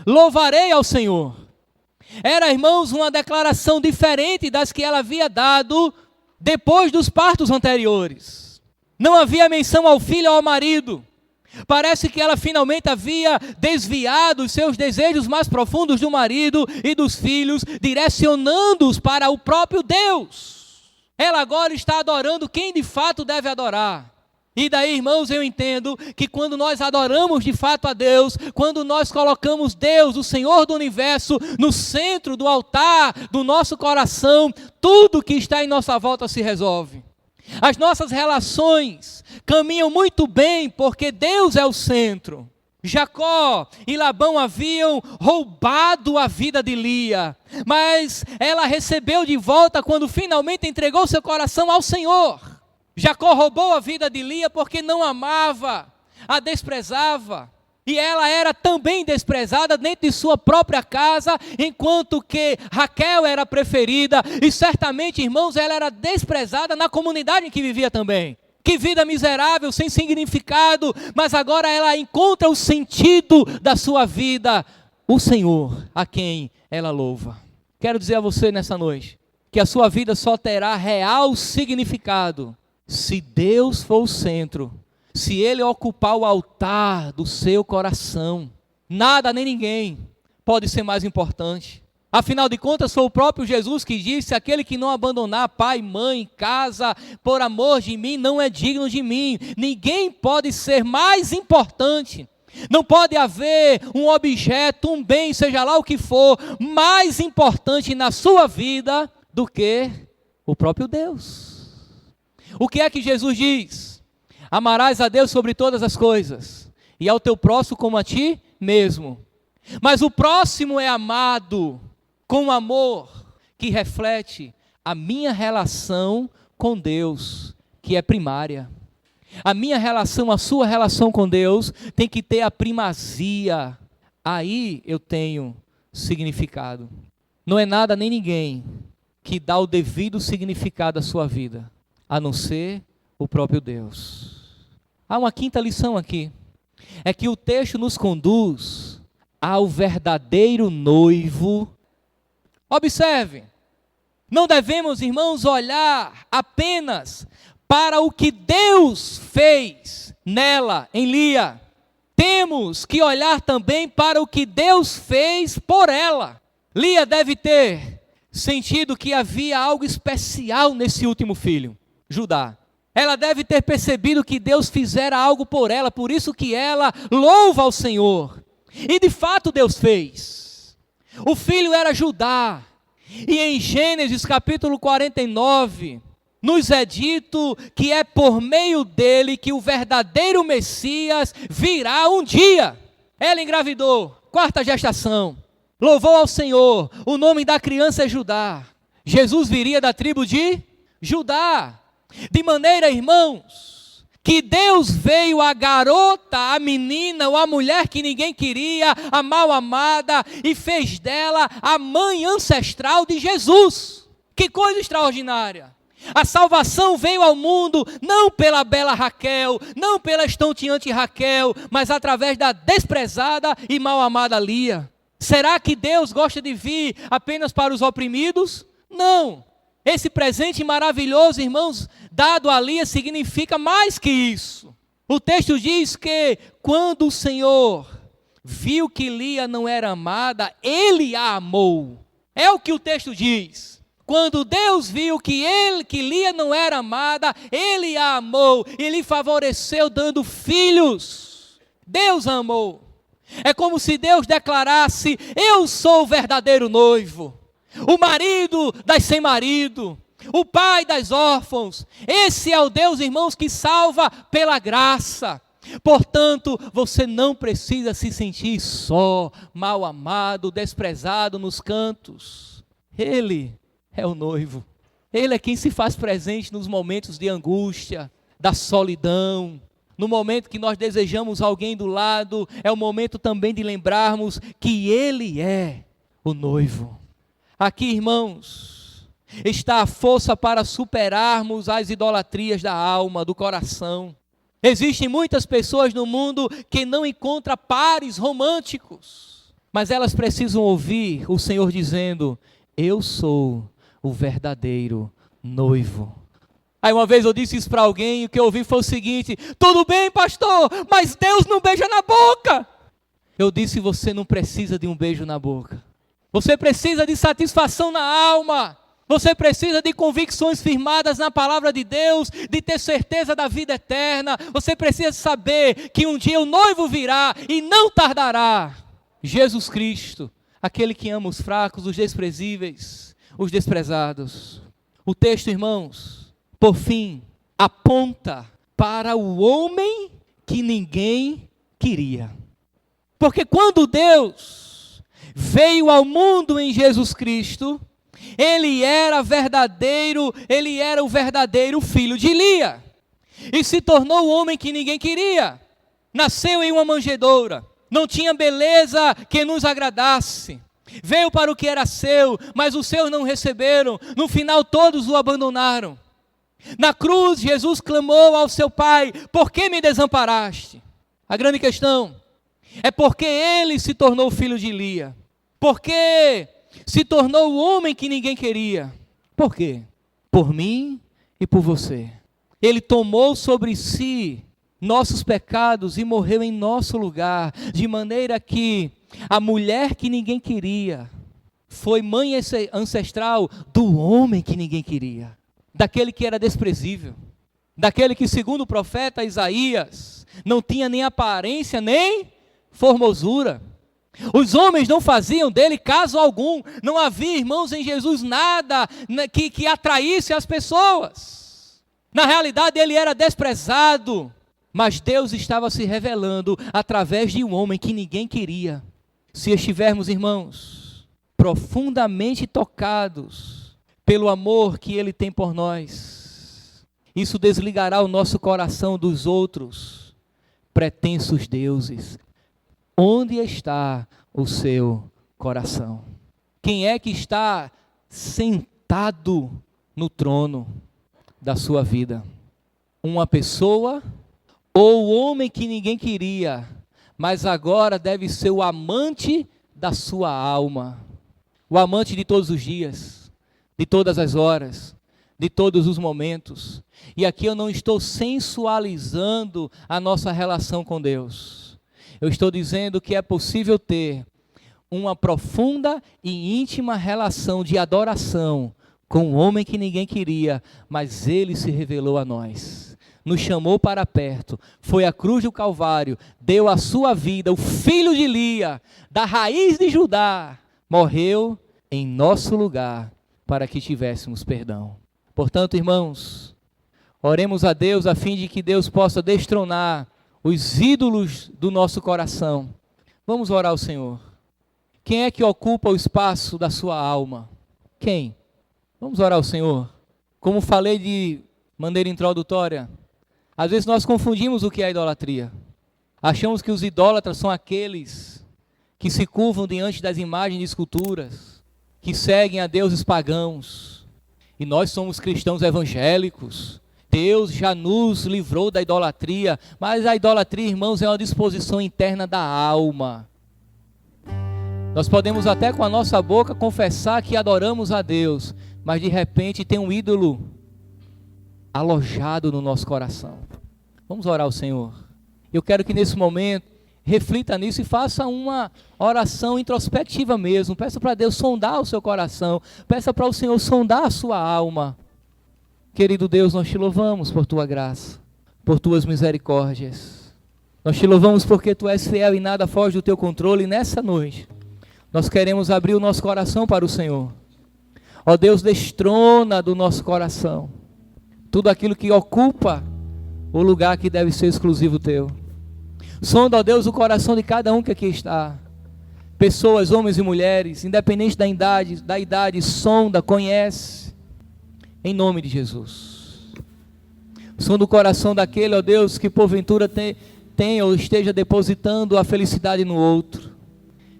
Speaker 1: louvarei ao Senhor. Era, irmãos, uma declaração diferente das que ela havia dado depois dos partos anteriores. Não havia menção ao filho ou ao marido. Parece que ela finalmente havia desviado os seus desejos mais profundos do marido e dos filhos, direcionando-os para o próprio Deus. Ela agora está adorando quem de fato deve adorar. E daí, irmãos, eu entendo que quando nós adoramos de fato a Deus, quando nós colocamos Deus, o Senhor do Universo, no centro do altar do nosso coração, tudo que está em nossa volta se resolve. As nossas relações caminham muito bem porque Deus é o centro. Jacó e Labão haviam roubado a vida de Lia, mas ela recebeu de volta quando finalmente entregou seu coração ao Senhor. Jacó roubou a vida de Lia porque não amava, a desprezava. E ela era também desprezada dentro de sua própria casa, enquanto que Raquel era preferida. E certamente, irmãos, ela era desprezada na comunidade em que vivia também. Que vida miserável, sem significado, mas agora ela encontra o sentido da sua vida, o Senhor, a quem ela louva. Quero dizer a você nessa noite, que a sua vida só terá real significado se Deus for o centro, se Ele ocupar o altar do seu coração. Nada nem ninguém pode ser mais importante. Afinal de contas, foi o próprio Jesus que disse, aquele que não abandonar pai, mãe, casa, por amor de mim, não é digno de mim. Ninguém pode ser mais importante. Não pode haver um objeto, um bem, seja lá o que for, mais importante na sua vida do que o próprio Deus. O que é que Jesus diz? Amarás a Deus sobre todas as coisas, e ao teu próximo como a ti mesmo. Mas o próximo é amado com amor que reflete a minha relação com Deus, que é primária. A minha relação, a sua relação com Deus tem que ter a primazia. Aí eu tenho significado. Não é nada nem ninguém que dá o devido significado à sua vida, a não ser o próprio Deus. Há uma quinta lição aqui. é que o texto nos conduz ao verdadeiro noivo. Observe, não devemos, irmãos, olhar apenas para o que Deus fez nela, em Lia. Temos que olhar também para o que Deus fez por ela. Lia deve ter sentido que havia algo especial nesse último filho, Judá. Ela deve ter percebido que Deus fizera algo por ela, por isso que ela louva ao Senhor. E de fato Deus fez. O filho era Judá. E em Gênesis capítulo 49, nos é dito que é por meio dele que o verdadeiro Messias virá um dia. Ela engravidou, 4ª gestação. Louvou ao Senhor, o nome da criança é Judá. Jesus viria da tribo de Judá. De maneira, irmãos, que Deus veio a garota, a menina ou a mulher que ninguém queria, a mal amada, e fez dela a mãe ancestral de Jesus. Que coisa extraordinária! A salvação veio ao mundo não pela bela Raquel, não pela estonteante Raquel, mas através da desprezada e mal amada Lia. Será que Deus gosta de vir apenas para os oprimidos? Não. Esse presente maravilhoso, irmãos, dado a Lia, significa mais que isso. O texto diz que quando o Senhor viu que Lia não era amada, Ele a amou. É o que o texto diz. Quando Deus viu que Lia não era amada, Ele a amou e lhe favoreceu dando filhos. Deus a amou. É como se Deus declarasse: eu sou o verdadeiro noivo, o marido das sem marido, o pai das órfãos. Esse é o Deus, irmãos, que salva pela graça. Portanto, você não precisa se sentir só, mal amado, desprezado nos cantos. Ele é o noivo. Ele é quem se faz presente nos momentos de angústia, da solidão. No momento que nós desejamos alguém do lado, é o momento também de lembrarmos que Ele é o noivo. Aqui, irmãos, está a força para superarmos as idolatrias da alma, do coração. Existem muitas pessoas no mundo que não encontram pares românticos, mas elas precisam ouvir o Senhor dizendo: eu sou o verdadeiro noivo. Aí uma vez eu disse isso para alguém e o que eu ouvi foi o seguinte: tudo bem, pastor, mas Deus não beija na boca. Eu disse: você não precisa de um beijo na boca. Você precisa de satisfação na alma. Você precisa de convicções firmadas na palavra de Deus, de ter certeza da vida eterna. Você precisa saber que um dia o noivo virá e não tardará. Jesus Cristo, aquele que ama os fracos, os desprezíveis, os desprezados. O texto, irmãos, por fim, aponta para o homem que ninguém queria. Porque quando Deus veio ao mundo em Jesus Cristo, Ele era o verdadeiro filho de Lia. E se tornou o homem que ninguém queria. Nasceu em uma manjedoura. Não tinha beleza que nos agradasse. Veio para o que era seu, mas os seus não receberam. No final todos o abandonaram. Na cruz, Jesus clamou ao seu Pai: por que me desamparaste? A grande questão é porque ele se tornou filho de Lia. Porque se tornou o homem que ninguém queria. Por quê? Por mim e por você. Ele tomou sobre si nossos pecados e morreu em nosso lugar, de maneira que a mulher que ninguém queria foi mãe ancestral do homem que ninguém queria, daquele que era desprezível, daquele que, segundo o profeta Isaías, não tinha nem aparência nem formosura. Os homens não faziam dele caso algum. Não havia, irmãos, em Jesus nada que atraísse as pessoas. Na realidade, ele era desprezado, mas Deus estava se revelando através de um homem que ninguém queria. Se estivermos, irmãos, profundamente tocados pelo amor que Ele tem por nós, isso desligará o nosso coração dos outros pretensos deuses. Onde está o seu coração? Quem é que está sentado no trono da sua vida? Uma pessoa ou o homem que ninguém queria mas agora deve ser o amante da sua alma, o amante de todos os dias, de todas as horas, de todos os momentos. E aqui eu não estou sensualizando a nossa relação com Deus. Eu estou dizendo que é possível ter uma profunda e íntima relação de adoração com um homem que ninguém queria, mas ele se revelou a nós, nos chamou para perto, foi à cruz do Calvário, deu a sua vida, o filho de Lia, da raiz de Judá, morreu em nosso lugar para que tivéssemos perdão. Portanto, irmãos, oremos a Deus a fim de que Deus possa destronar os ídolos do nosso coração. Vamos orar ao Senhor. Quem é que ocupa o espaço da sua alma? Quem? Vamos orar ao Senhor. Como falei de maneira introdutória, às vezes nós confundimos o que é idolatria. Achamos que os idólatras são aqueles que se curvam diante das imagens de esculturas, que seguem a deuses pagãos. E nós somos cristãos evangélicos. Deus já nos livrou da idolatria, mas a idolatria, irmãos, é uma disposição interna da alma. Nós podemos até com a nossa boca confessar que adoramos a Deus, mas de repente tem um ídolo alojado no nosso coração. Vamos orar ao Senhor. Eu quero que nesse momento reflita nisso e faça uma oração introspectiva mesmo. Peça para Deus sondar o seu coração. Peça para o Senhor sondar a sua alma. Querido Deus, nós te louvamos por tua graça, por tuas misericórdias. Nós te louvamos porque tu és fiel e nada foge do teu controle. E nessa noite, nós queremos abrir o nosso coração para o Senhor. Ó Deus, destrona do nosso coração tudo aquilo que ocupa o lugar que deve ser exclusivo teu. Sonda, ó Deus, o coração de cada um que aqui está. Pessoas, homens e mulheres, independente da idade, sonda, conhece. Em nome de Jesus. Sonda o coração daquele, ó Deus, que porventura tenha ou esteja depositando a felicidade no outro.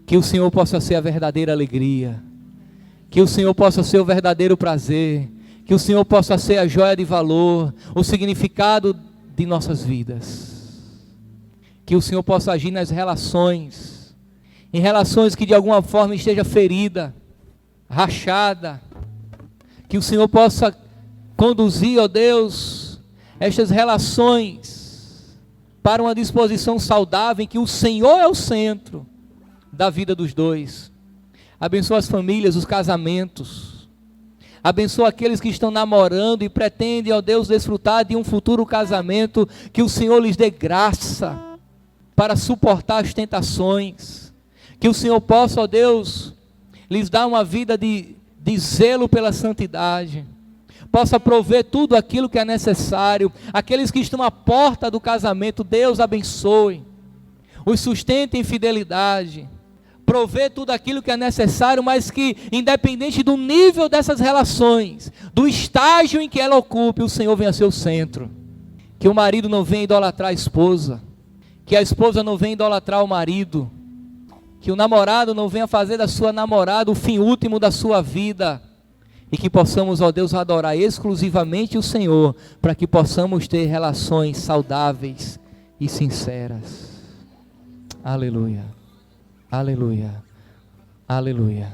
Speaker 1: Que o Senhor possa ser a verdadeira alegria. Que o Senhor possa ser o verdadeiro prazer. Que o Senhor possa ser a joia de valor, o significado de nossas vidas. Que o Senhor possa agir nas relações, em relações que de alguma forma esteja ferida, rachada. Que o Senhor possa conduzir, ó Deus, estas relações para uma disposição saudável em que o Senhor é o centro da vida dos dois. Abençoa as famílias, os casamentos. Abençoa aqueles que estão namorando e pretendem, ó Deus, desfrutar de um futuro casamento. Que o Senhor lhes dê graça para suportar as tentações. Que o Senhor possa, ó Deus, lhes dar uma vida de zelo pela santidade. Possa prover tudo aquilo que é necessário. Aqueles que estão à porta do casamento, Deus abençoe. Os sustente em fidelidade. Prover tudo aquilo que é necessário, mas que, independente do nível dessas relações, do estágio em que ela ocupe, o Senhor venha a ser o centro. Que o marido não venha idolatrar a esposa, que a esposa não venha idolatrar o marido, que o namorado não venha fazer da sua namorada o fim último da sua vida, e que possamos, ó Deus, adorar exclusivamente o Senhor, para que possamos ter relações saudáveis e sinceras. Aleluia. Aleluia, aleluia.